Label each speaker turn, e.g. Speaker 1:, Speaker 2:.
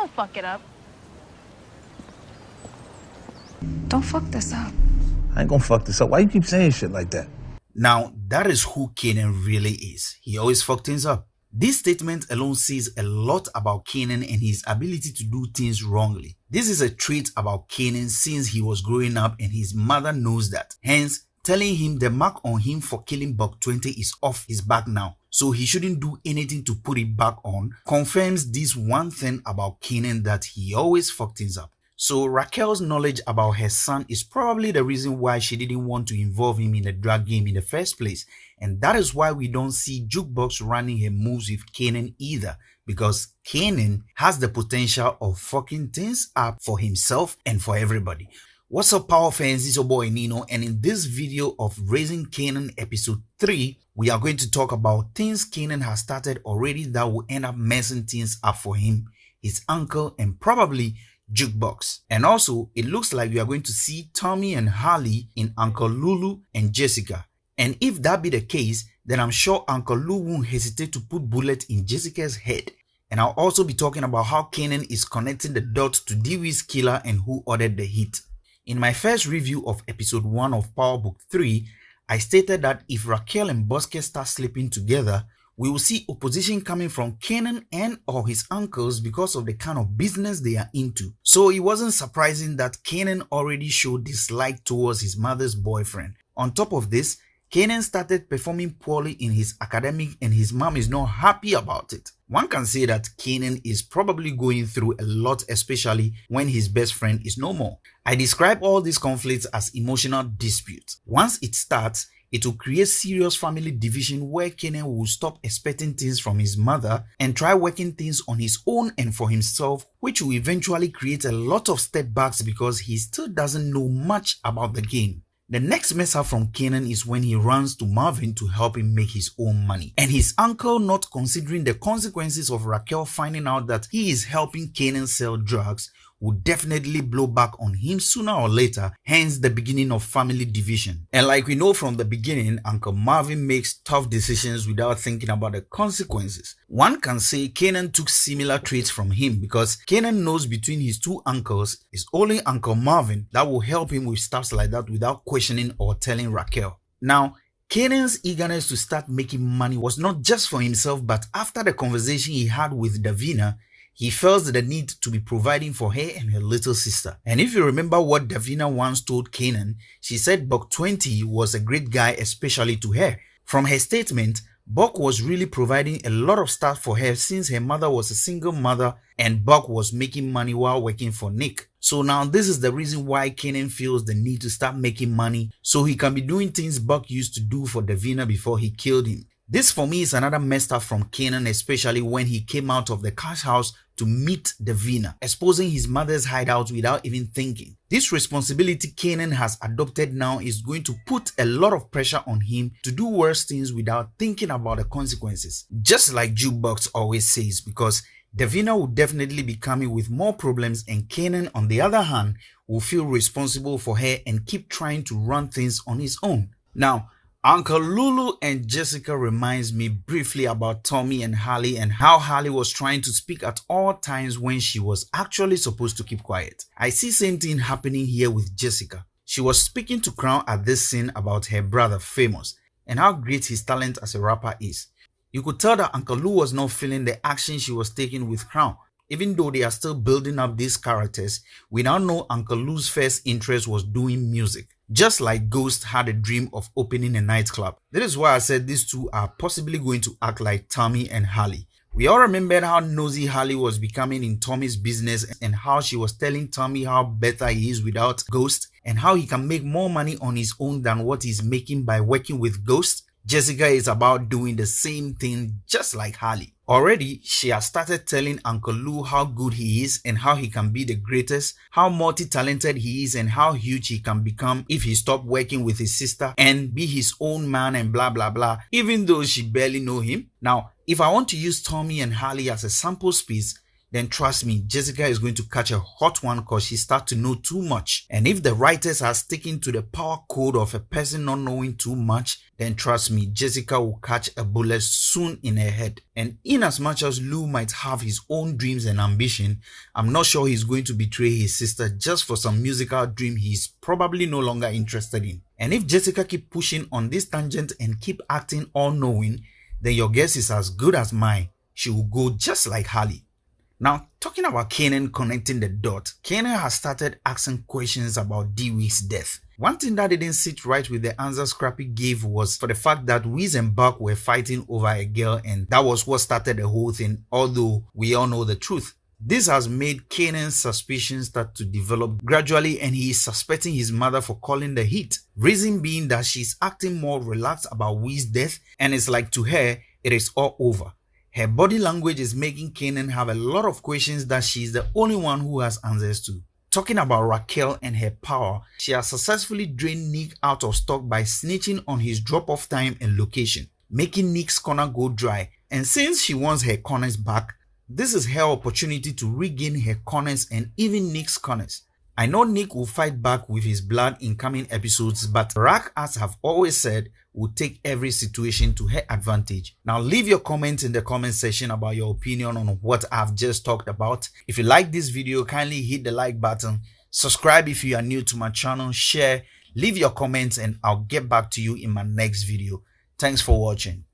Speaker 1: Don't fuck it up.
Speaker 2: Don't fuck this up.
Speaker 3: I ain't gonna fuck this up. Why you keep saying shit like that?
Speaker 4: Now, that is who Kanan really is. He always fucked things up. This statement alone says a lot about Kanan and his ability to do things wrongly. This is a trait about Kanan since he was growing up and his mother knows that. Hence, telling him the mark on him for killing Buck 20 is off his back now, so he shouldn't do anything to put it back on, confirms this one thing about Kanan, that he always fucked things up. So Raquel's knowledge about her son is probably the reason why she didn't want to involve him in the drug game in the first place. And that is why we don't see Jukebox running her moves with Kanan either, because Kanan has the potential of fucking things up for himself and for everybody. What's up, power fans? It's your boy Nino, and in this video of Raising Kanan episode 3, we are going to talk about things Kanan has started already that will end up messing things up for him, his uncle, and probably Jukebox. And also, it looks like we are going to see Tommy and Harley in Uncle Lulu and Jessica. And if that be the case, then I'm sure Uncle Lou won't hesitate to put bullet in Jessica's head. And I'll also be talking about how Kanan is connecting the dots to Dewey's killer and who ordered the hit. In my first review of episode 1 of Power Book 3, I stated that if Raquel and Bosque start sleeping together, we will see opposition coming from Kanan and or his uncles because of the kind of business they are into. So it wasn't surprising that Kanan already showed dislike towards his mother's boyfriend. On top of this, Kanan started performing poorly in his academic and his mom is not happy about it. One can say that Kanan is probably going through a lot, especially when his best friend is no more. I describe all these conflicts as emotional disputes. Once it starts, it will create serious family division where Kanan will stop expecting things from his mother and try working things on his own and for himself, which will eventually create a lot of setbacks because he still doesn't know much about the game. The next mess up from Kanan is when he runs to Marvin to help him make his own money. And his uncle, not considering the consequences of Raquel finding out that he is helping Kanan sell drugs, would definitely blow back on him sooner or later, hence the beginning of family division. And like we know from the beginning, Uncle Marvin makes tough decisions without thinking about the consequences. One can say Kanan took similar traits from him because Kanan knows between his two uncles, it's only Uncle Marvin that will help him with stuff like that without questioning or telling Raquel. Now, Kanan's eagerness to start making money was not just for himself, but after the conversation he had with Davina, he felt the need to be providing for her and her little sister. And if you remember what Davina once told Kanan, she said Buck 20 was a great guy, especially to her. From her statement, Buck was really providing a lot of stuff for her since her mother was a single mother and Buck was making money while working for Nick. So now this is the reason why Kanan feels the need to start making money so he can be doing things Buck used to do for Davina before he killed him. This for me is another messed up from Kanan, especially when he came out of the cash house to meet Davina, exposing his mother's hideout without even thinking. This responsibility Kanan has adopted now is going to put a lot of pressure on him to do worse things without thinking about the consequences. Just like Jukebox always says, because Davina will definitely be coming with more problems and Kanan, on the other hand, will feel responsible for her and keep trying to run things on his own. Now, Uncle Lulu and Jessica reminds me briefly about Tommy and Harley and how Harley was trying to speak at all times when she was actually supposed to keep quiet. I see same thing happening here with Jessica. She was speaking to Crown at this scene about her brother Famous and how great his talent as a rapper is. You could tell that Uncle Lou was not feeling the action she was taking with Crown. Even though they are still building up these characters, we now know Uncle Lou's first interest was doing music. Just like Ghost had a dream of opening a nightclub. That is why I said these two are possibly going to act like Tommy and Harley. We all remembered how nosy Harley was becoming in Tommy's business and how she was telling Tommy how better he is without Ghost and how he can make more money on his own than what he's making by working with Ghost. Jessica is about doing the same thing just like Harley. Already, she has started telling Uncle Lou how good he is and how he can be the greatest, how multi-talented he is and how huge he can become if he stopped working with his sister and be his own man and blah blah blah, even though she barely know him. Now, if I want to use Tommy and Harley as a sample space, then trust me, Jessica is going to catch a hot one because she starts to know too much. And if the writers are sticking to the power code of a person not knowing too much, then trust me, Jessica will catch a bullet soon in her head. And in as much as Lou might have his own dreams and ambition, I'm not sure he's going to betray his sister just for some musical dream he's probably no longer interested in. And if Jessica keep pushing on this tangent and keep acting all-knowing, then your guess is as good as mine. She will go just like Harley. Now, talking about Kanan connecting the dot, Kanan has started asking questions about D-Week's death. One thing that didn't sit right with the answer Scrappy gave was for the fact that Wiz and Buck were fighting over a girl, and that was what started the whole thing, although we all know the truth. This has made Kanan's suspicions start to develop gradually, and he is suspecting his mother for calling the hit. Reason being that she's acting more relaxed about Wiz's death, and it's like to her, it is all over. Her body language is making Kanan have a lot of questions that she's the only one who has answers to. Talking about Raquel and her power, she has successfully drained Nick out of stock by snitching on his drop-off time and location, making Nick's corner go dry. And since she wants her corners back, this is her opportunity to regain her corners and even Nick's corners. I know Nick will fight back with his blood in coming episodes, but Rack, as I've always said, will take every situation to her advantage. Now leave your comments in the comment section about your opinion on what I've just talked about. If you like this video, kindly hit the like button, subscribe if you are new to my channel, share, leave your comments, and I'll get back to you in my next video. Thanks for watching.